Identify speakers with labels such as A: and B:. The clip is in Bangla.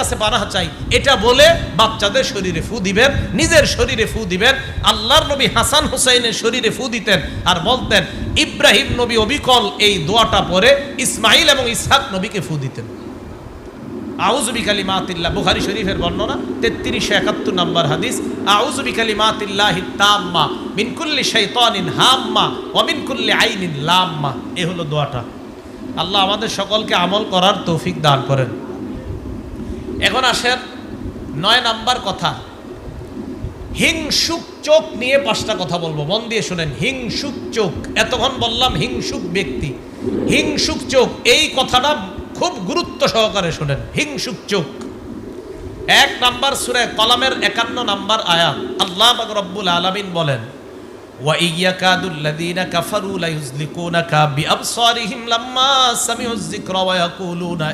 A: কাছে পানাহ চাই, এটা বলে বাচ্চাদের শরীরে ফু দিবেন, নিজের শরীরে ফু দিবেন। আল্লাহর নবী হাসান হুসাইনের শরীরে ফু দিতেন আর বলতেন, ইব্রাহিম নবী অবিকল এই দোয়াটা পরে ইসমাইল এবং ইসহাক নবীকে ফু দিতেন। আউযু বিকালিমাতিল্লাহ, বুখারী শরীফের বর্ণনা 3371 নম্বর হাদিস। আউযু বিকালিমাতিল্লাহি তাম্মা মিন কুল্লি শাইতানিন হাম্মা ওয়া মিন কুল্লি আইনিন লাম্মা। এই হলো দোয়াটা। আল্লাহ আমাদের সকলকে আমল করার তৌফিক দান করেন। এখন আসেন 9 নাম্বার কথা, হিংসুক চোখ নিয়ে 5টা কথা বলবো, মন দিয়ে শুনেন। হিংসুক চোখ, এতক্ষণ বললাম হিংসুক ব্যক্তি, হিংসুক চোখ, এই কথাটা খুব গুরুত্ব সহকারে শুনেন। হিংসুক চোখ 1 নাম্বার সূরা কলামের 51 নাম্বার আয়াত, আল্লাহ পাক রব্বুল আলামিন বলেন, ওয়া ইয়াকাদুল লাযীনা কাফারু লা ইউযলিকুনাকা বিআবসারিহিম লাম্মা সামিউয যিকরা ওয়া ইয়াকুলুনা